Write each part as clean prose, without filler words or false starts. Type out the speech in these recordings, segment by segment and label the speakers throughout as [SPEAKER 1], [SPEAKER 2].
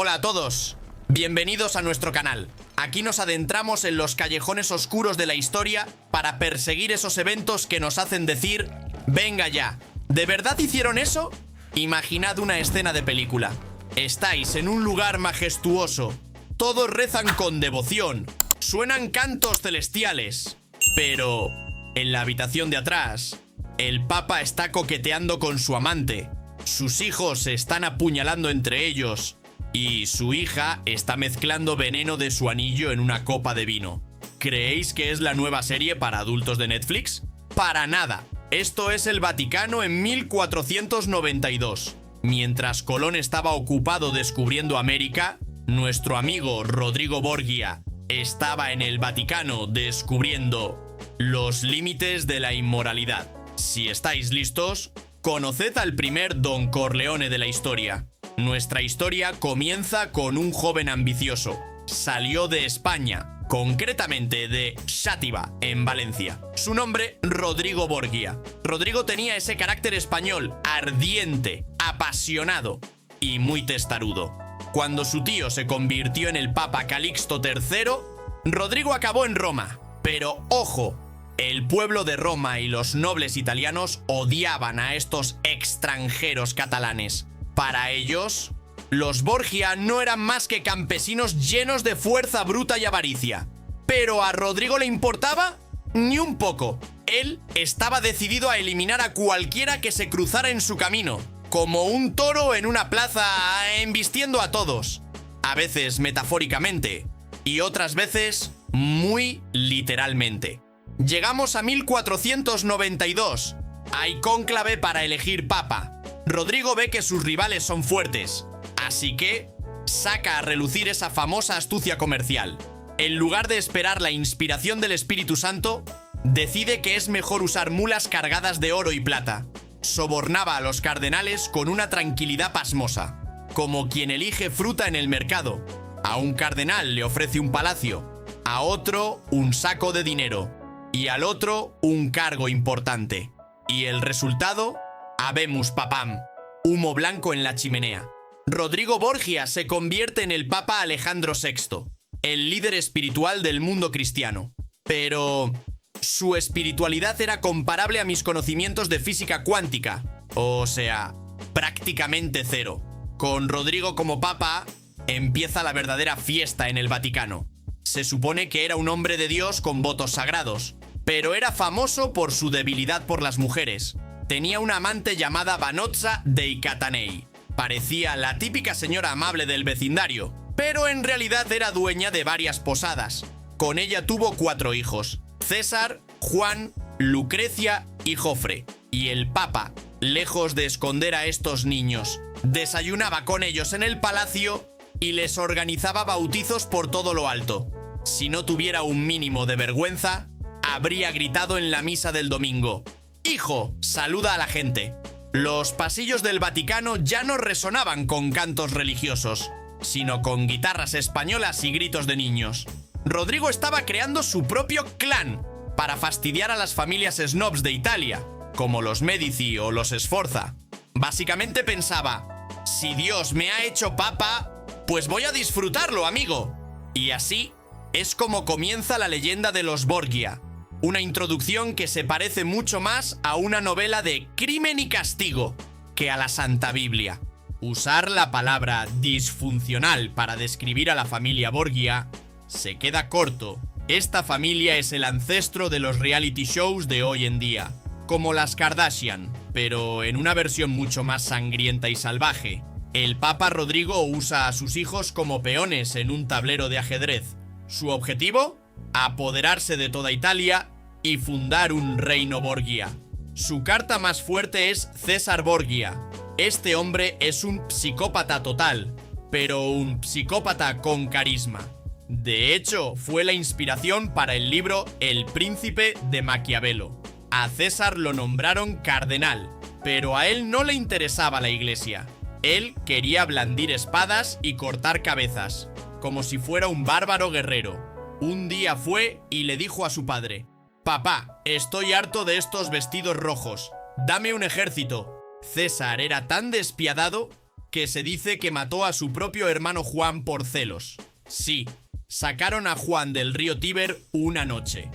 [SPEAKER 1] Hola a todos, bienvenidos a nuestro canal. Aquí nos adentramos en los callejones oscuros de la historia para perseguir esos eventos que nos hacen decir: venga ya, ¿de verdad hicieron eso? Imaginad una escena de película. Estáis en un lugar majestuoso, todos rezan con devoción, suenan cantos celestiales, pero en la habitación de atrás, el Papa está coqueteando con su amante, sus hijos se están apuñalando entre ellos y su hija está mezclando veneno de su anillo en una copa de vino. ¿Creéis que es la nueva serie para adultos de Netflix? Para nada. Esto es el Vaticano en 1492. Mientras Colón estaba ocupado descubriendo América, nuestro amigo Rodrigo Borgia estaba en el Vaticano descubriendo los límites de la inmoralidad. Si estáis listos, conoced al primer Don Corleone de la historia. Nuestra historia comienza con un joven ambicioso. Salió de España, concretamente de Xàtiva, en Valencia. Su nombre, Rodrigo Borgia. Rodrigo tenía ese carácter español, ardiente, apasionado y muy testarudo. Cuando su tío se convirtió en el Papa Calixto III, Rodrigo acabó en Roma. Pero ojo, el pueblo de Roma y los nobles italianos odiaban a estos extranjeros catalanes. Para ellos, los Borgia no eran más que campesinos llenos de fuerza bruta y avaricia. ¿Pero a Rodrigo le importaba? Ni un poco. Él estaba decidido a eliminar a cualquiera que se cruzara en su camino, como un toro en una plaza, embistiendo a todos. A veces metafóricamente, y otras veces muy literalmente. Llegamos a 1492. Hay cónclave para elegir papa. Rodrigo ve que sus rivales son fuertes, así que saca a relucir esa famosa astucia comercial. En lugar de esperar la inspiración del Espíritu Santo, decide que es mejor usar mulas cargadas de oro y plata. Sobornaba a los cardenales con una tranquilidad pasmosa, como quien elige fruta en el mercado. A un cardenal le ofrece un palacio, a otro un saco de dinero y al otro un cargo importante. Y el resultado: Habemus papam, humo blanco en la chimenea. Rodrigo Borgia se convierte en el Papa Alejandro VI, el líder espiritual del mundo cristiano. Pero su espiritualidad era comparable a mis conocimientos de física cuántica, o sea, prácticamente cero. Con Rodrigo como Papa, empieza la verdadera fiesta en el Vaticano. Se supone que era un hombre de Dios con votos sagrados, pero era famoso por su debilidad por las mujeres. Tenía una amante llamada Vanozza dei Catanei. Parecía la típica señora amable del vecindario, pero en realidad era dueña de varias posadas. Con ella tuvo 4 hijos: César, Juan, Lucrecia y Jofre. Y el Papa, lejos de esconder a estos niños, desayunaba con ellos en el palacio y les organizaba bautizos por todo lo alto. Si no tuviera un mínimo de vergüenza, habría gritado en la misa del domingo: «Hijo, saluda a la gente». Los pasillos del Vaticano ya no resonaban con cantos religiosos, sino con guitarras españolas y gritos de niños. Rodrigo estaba creando su propio clan para fastidiar a las familias snobs de Italia, como los Medici o los Sforza. Básicamente pensaba: si Dios me ha hecho papa, pues voy a disfrutarlo, amigo. Y así es como comienza la leyenda de los Borgia. Una introducción que se parece mucho más a una novela de crimen y castigo que a la Santa Biblia. Usar la palabra disfuncional para describir a la familia Borgia se queda corto. Esta familia es el ancestro de los reality shows de hoy en día, como las Kardashian, pero en una versión mucho más sangrienta y salvaje. El Papa Rodrigo usa a sus hijos como peones en un tablero de ajedrez. ¿Su objetivo? Apoderarse de toda Italia y fundar un reino Borgia. Su carta más fuerte es César Borgia. Este hombre es un psicópata total, pero un psicópata con carisma. De hecho, fue la inspiración para el libro El Príncipe de Maquiavelo. A César lo nombraron cardenal, pero a él no le interesaba la iglesia. Él quería blandir espadas y cortar cabezas, como si fuera un bárbaro guerrero. Un día fue y le dijo a su padre: «Papá, estoy harto de estos vestidos rojos. Dame un ejército». César era tan despiadado que se dice que mató a su propio hermano Juan por celos. Sí, sacaron a Juan del río Tíber una noche,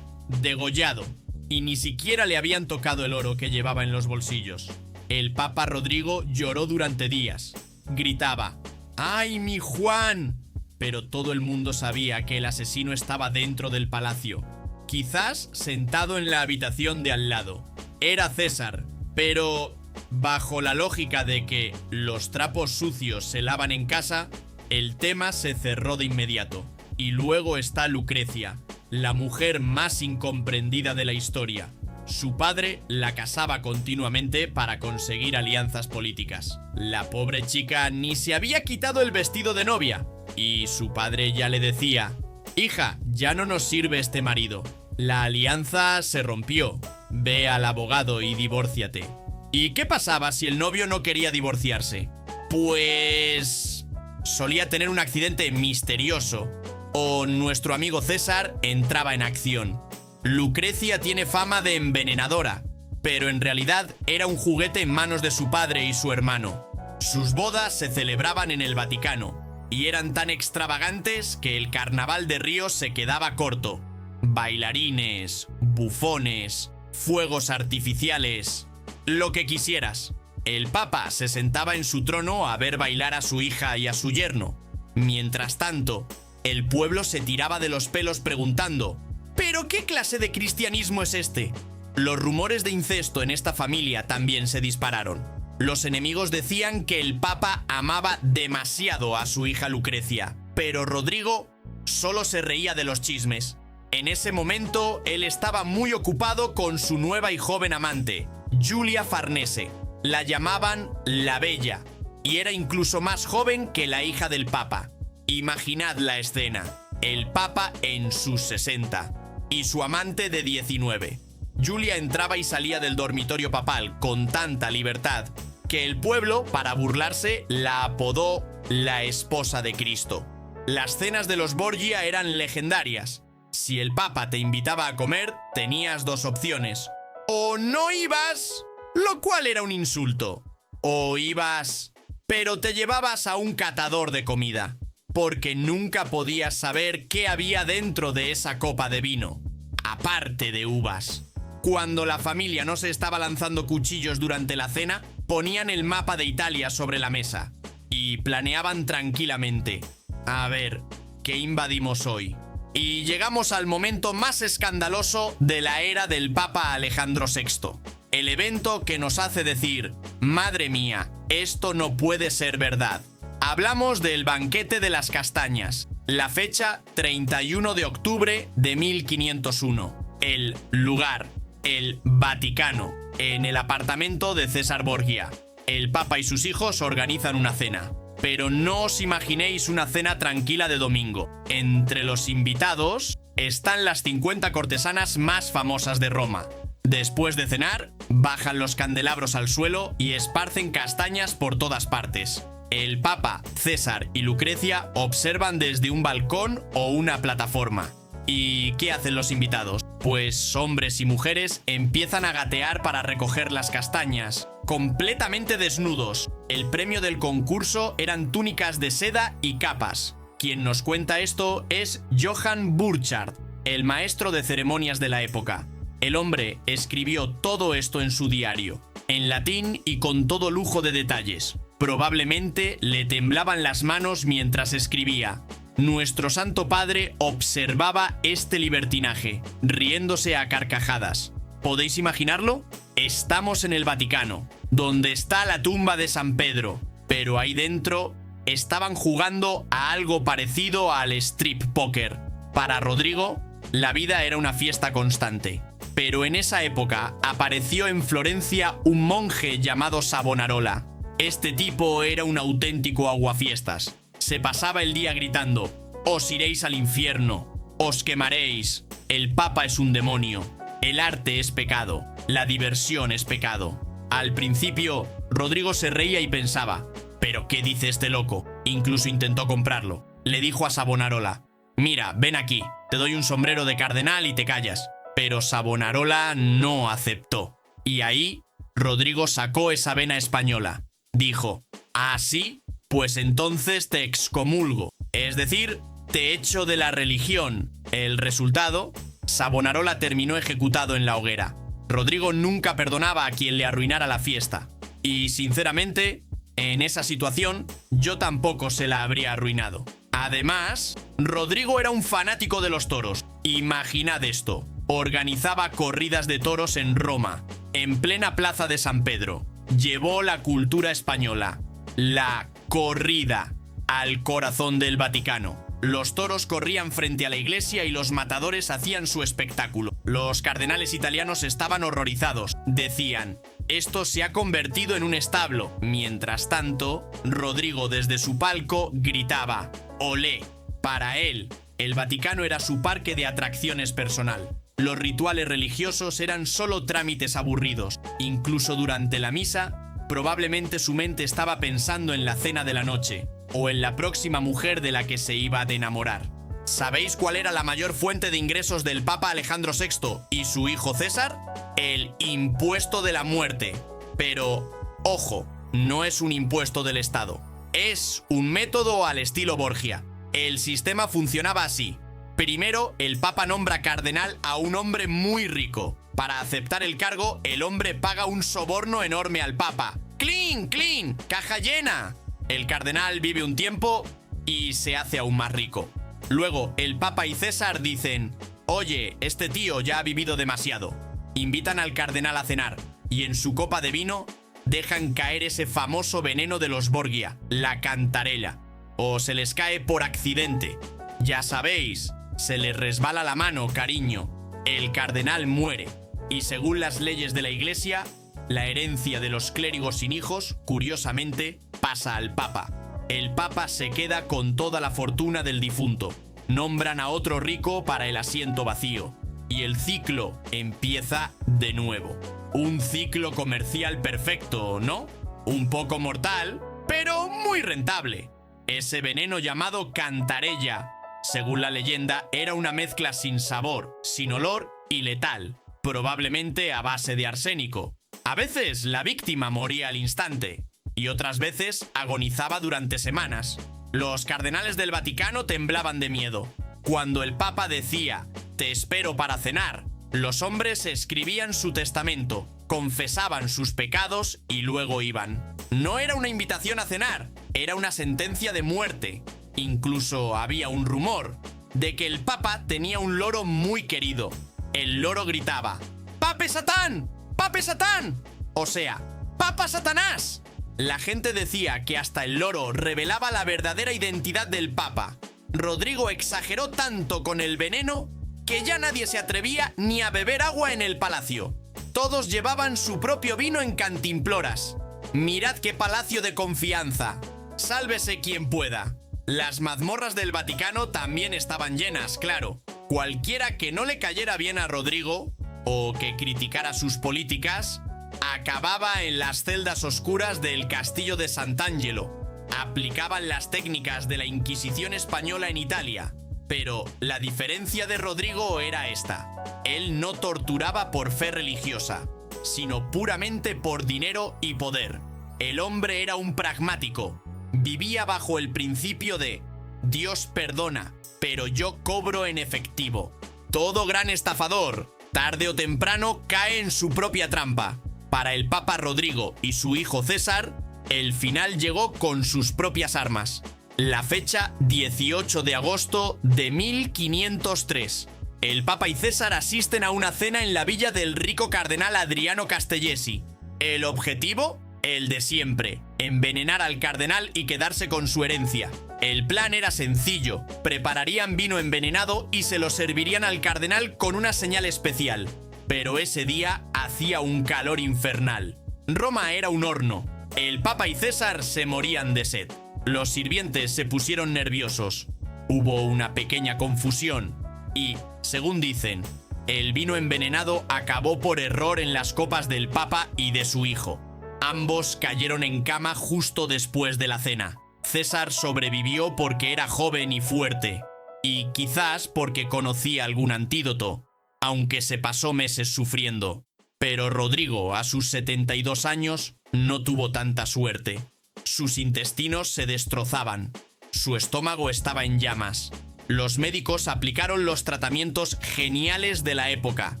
[SPEAKER 1] degollado, y ni siquiera le habían tocado el oro que llevaba en los bolsillos. El Papa Rodrigo lloró durante días. Gritaba: ¡ay, mi Juan! Pero todo el mundo sabía que el asesino estaba dentro del palacio, quizás sentado en la habitación de al lado. Era César, pero bajo la lógica de que los trapos sucios se lavan en casa, el tema se cerró de inmediato. Y luego está Lucrecia, la mujer más incomprendida de la historia. Su padre la casaba continuamente para conseguir alianzas políticas. La pobre chica ni se había quitado el vestido de novia, y su padre ya le decía: hija, ya no nos sirve este marido. La alianza se rompió. Ve al abogado y divórciate. ¿Y qué pasaba si el novio no quería divorciarse? Pues solía tener un accidente misterioso, o nuestro amigo César entraba en acción. Lucrecia tiene fama de envenenadora, pero en realidad era un juguete en manos de su padre y su hermano. Sus bodas se celebraban en el Vaticano, y eran tan extravagantes que el carnaval de Río se quedaba corto. Bailarines, bufones, fuegos artificiales, lo que quisieras. El Papa se sentaba en su trono a ver bailar a su hija y a su yerno. Mientras tanto, el pueblo se tiraba de los pelos preguntando: ¿pero qué clase de cristianismo es este? Los rumores de incesto en esta familia también se dispararon. Los enemigos decían que el Papa amaba demasiado a su hija Lucrecia, pero Rodrigo solo se reía de los chismes. En ese momento, él estaba muy ocupado con su nueva y joven amante, Giulia Farnese. La llamaban la Bella, y era incluso más joven que la hija del Papa. Imaginad la escena: el Papa en sus 60 y su amante de 19. Giulia entraba y salía del dormitorio papal con tanta libertad que el pueblo, para burlarse, la apodó la esposa de Cristo. Las cenas de los Borgia eran legendarias. Si el Papa te invitaba a comer, tenías dos opciones: o no ibas, lo cual era un insulto, o ibas, pero te llevabas a un catador de comida, porque nunca podías saber qué había dentro de esa copa de vino, aparte de uvas. Cuando la familia no se estaba lanzando cuchillos durante la cena, ponían el mapa de Italia sobre la mesa y planeaban tranquilamente: a ver, ¿qué invadimos hoy? Y llegamos al momento más escandaloso de la era del Papa Alejandro VI. El evento que nos hace decir: madre mía, esto no puede ser verdad. Hablamos del banquete de las castañas. La fecha: 31 de octubre de 1501. El lugar: el Vaticano, en el apartamento de César Borgia. El Papa y sus hijos organizan una cena. Pero no os imaginéis una cena tranquila de domingo. Entre los invitados están las 50 cortesanas más famosas de Roma. Después de cenar, bajan los candelabros al suelo y esparcen castañas por todas partes. El Papa, César y Lucrecia observan desde un balcón o una plataforma. ¿Y qué hacen los invitados? Pues hombres y mujeres empiezan a gatear para recoger las castañas, completamente desnudos. El premio del concurso eran túnicas de seda y capas. Quien nos cuenta esto es Johann Burchard, el maestro de ceremonias de la época. El hombre escribió todo esto en su diario, en latín y con todo lujo de detalles. Probablemente le temblaban las manos mientras escribía. Nuestro Santo Padre observaba este libertinaje, riéndose a carcajadas. ¿Podéis imaginarlo? Estamos en el Vaticano, donde está la tumba de San Pedro, pero ahí dentro estaban jugando a algo parecido al strip poker. Para Rodrigo, la vida era una fiesta constante. Pero en esa época apareció en Florencia un monje llamado Savonarola. Este tipo era un auténtico aguafiestas. Se pasaba el día gritando: os iréis al infierno, os quemaréis, el Papa es un demonio, el arte es pecado, la diversión es pecado. Al principio, Rodrigo se reía y pensaba: ¿pero qué dice este loco? Incluso intentó comprarlo. Le dijo a Savonarola: mira, ven aquí, te doy un sombrero de cardenal y te callas. Pero Savonarola no aceptó. Y ahí, Rodrigo sacó esa vena española. Dijo: ¿ah, sí? Pues entonces te excomulgo, es decir, te echo de la religión. El resultado, Savonarola terminó ejecutado en la hoguera. Rodrigo nunca perdonaba a quien le arruinara la fiesta. Y sinceramente, en esa situación, yo tampoco se la habría arruinado. Además, Rodrigo era un fanático de los toros. Imaginad esto. Organizaba corridas de toros en Roma, en plena plaza de San Pedro. Llevó la cultura española, la corrida, al corazón del Vaticano. Los toros corrían frente a la iglesia y los matadores hacían su espectáculo. Los cardenales italianos estaban horrorizados. Decían: esto se ha convertido en un establo. Mientras tanto, Rodrigo desde su palco gritaba: ¡olé! Para él, el Vaticano era su parque de atracciones personal. Los rituales religiosos eran solo trámites aburridos. Incluso durante la misa, probablemente su mente estaba pensando en la cena de la noche o en la próxima mujer de la que se iba a enamorar. ¿Sabéis cuál era la mayor fuente de ingresos del Papa Alejandro VI y su hijo César? El impuesto de la muerte. Pero, ojo, no es un impuesto del Estado. Es un método al estilo Borgia. El sistema funcionaba así. Primero, el Papa nombra cardenal a un hombre muy rico. Para aceptar el cargo, el hombre paga un soborno enorme al Papa. ¡Clean, clean! ¡Caja llena! El cardenal vive un tiempo y se hace aún más rico. Luego, el Papa y César dicen: oye, este tío ya ha vivido demasiado. Invitan al cardenal a cenar y en su copa de vino dejan caer ese famoso veneno de los Borgia, la cantarella. O se les cae por accidente. Ya sabéis, se les resbala la mano, cariño. El cardenal muere. Y según las leyes de la iglesia, la herencia de los clérigos sin hijos, curiosamente, pasa al Papa. El Papa se queda con toda la fortuna del difunto. Nombran a otro rico para el asiento vacío. Y el ciclo empieza de nuevo. Un ciclo comercial perfecto, ¿no? Un poco mortal, pero muy rentable. Ese veneno llamado cantarella, según la leyenda, era una mezcla sin sabor, sin olor y letal, probablemente a base de arsénico. A veces la víctima moría al instante y otras veces agonizaba durante semanas. Los cardenales del Vaticano temblaban de miedo. Cuando el Papa decía: te espero para cenar, los hombres escribían su testamento, confesaban sus pecados y luego iban. No era una invitación a cenar, era una sentencia de muerte. Incluso había un rumor de que el Papa tenía un loro muy querido. El loro gritaba: ¡Pape Satán! ¡Pape Satán! O sea, ¡Papa Satanás! La gente decía que hasta el loro revelaba la verdadera identidad del Papa. Rodrigo exageró tanto con el veneno que ya nadie se atrevía ni a beber agua en el palacio. Todos llevaban su propio vino en cantimploras. Mirad qué palacio de confianza. Sálvese quien pueda. Las mazmorras del Vaticano también estaban llenas, claro. Cualquiera que no le cayera bien a Rodrigo o que criticara sus políticas acababa en las celdas oscuras del castillo de Sant'Angelo. Aplicaban las técnicas de la Inquisición española en Italia. Pero la diferencia de Rodrigo era esta: él no torturaba por fe religiosa, sino puramente por dinero y poder. El hombre era un pragmático. Vivía bajo el principio de: Dios perdona, pero yo cobro en efectivo. Todo gran estafador, tarde o temprano, cae en su propia trampa. Para el Papa Rodrigo y su hijo César, el final llegó con sus propias armas. La fecha 18 de agosto de 1503. El Papa y César asisten a una cena en la villa del rico cardenal Adriano Castellesi. ¿El objetivo? El de siempre: envenenar al cardenal y quedarse con su herencia. El plan era sencillo: prepararían vino envenenado y se lo servirían al cardenal con una señal especial. Pero ese día hacía un calor infernal. Roma era un horno. El Papa y César se morían de sed. Los sirvientes se pusieron nerviosos. Hubo una pequeña confusión y, según dicen, el vino envenenado acabó por error en las copas del Papa y de su hijo. Ambos cayeron en cama justo después de la cena. César sobrevivió porque era joven y fuerte, y quizás porque conocía algún antídoto, aunque se pasó meses sufriendo. Pero Rodrigo, a sus 72 años, no tuvo tanta suerte. Sus intestinos se destrozaban. Su estómago estaba en llamas. Los médicos aplicaron los tratamientos geniales de la época: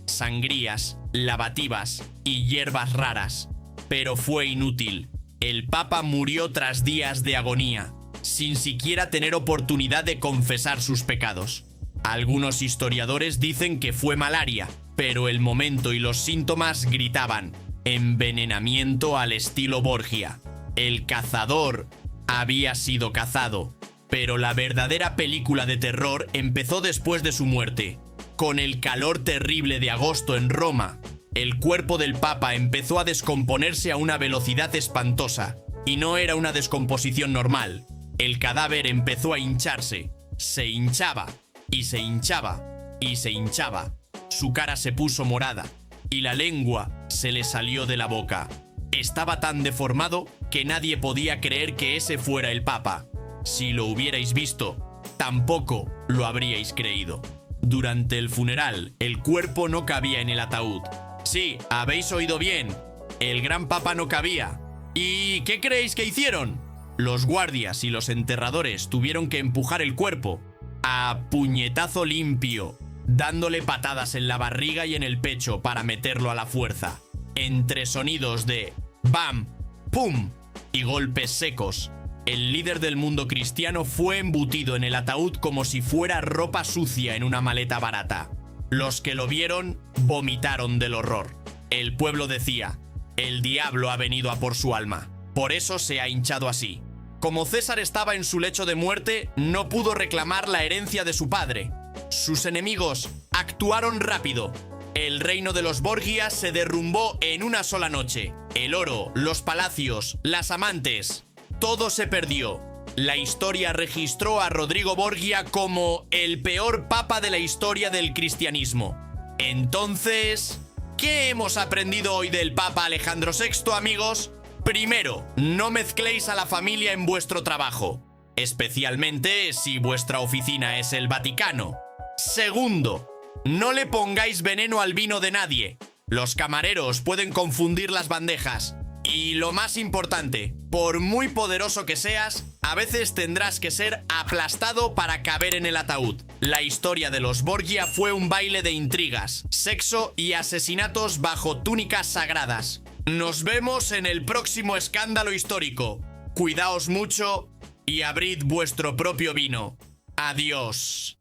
[SPEAKER 1] sangrías, lavativas y hierbas raras. Pero fue inútil. El Papa murió tras días de agonía, sin siquiera tener oportunidad de confesar sus pecados. Algunos historiadores dicen que fue malaria, pero el momento y los síntomas gritaban: envenenamiento al estilo Borgia. El cazador había sido cazado, pero la verdadera película de terror empezó después de su muerte. Con el calor terrible de agosto en Roma, el cuerpo del Papa empezó a descomponerse a una velocidad espantosa, y no era una descomposición normal. El cadáver empezó a hincharse, se hinchaba, y se hinchaba, y se hinchaba. Su cara se puso morada, y la lengua se le salió de la boca. Estaba tan deformado que nadie podía creer que ese fuera el Papa. Si lo hubierais visto, tampoco lo habríais creído. Durante el funeral, el cuerpo no cabía en el ataúd. Sí, habéis oído bien. El gran Papa no cabía. ¿Y qué creéis que hicieron? Los guardias y los enterradores tuvieron que empujar el cuerpo a puñetazo limpio, dándole patadas en la barriga y en el pecho para meterlo a la fuerza. Entre sonidos de bam, pum y golpes secos, el líder del mundo cristiano fue embutido en el ataúd como si fuera ropa sucia en una maleta barata. Los que lo vieron vomitaron del horror. El pueblo decía: el diablo ha venido a por su alma. Por eso se ha hinchado así. Como César estaba en su lecho de muerte, no pudo reclamar la herencia de su padre. Sus enemigos actuaron rápido. El reino de los Borgia se derrumbó en una sola noche. El oro, los palacios, las amantes, todo se perdió. La historia registró a Rodrigo Borgia como el peor papa de la historia del cristianismo. Entonces, ¿qué hemos aprendido hoy del Papa Alejandro VI, amigos? Primero, no mezcléis a la familia en vuestro trabajo, especialmente si vuestra oficina es el Vaticano. Segundo, no le pongáis veneno al vino de nadie. Los camareros pueden confundir las bandejas. Y lo más importante, por muy poderoso que seas, a veces tendrás que ser aplastado para caber en el ataúd. La historia de los Borgia fue un baile de intrigas, sexo y asesinatos bajo túnicas sagradas. Nos vemos en el próximo escándalo histórico. Cuidaos mucho y abrid vuestro propio vino. Adiós.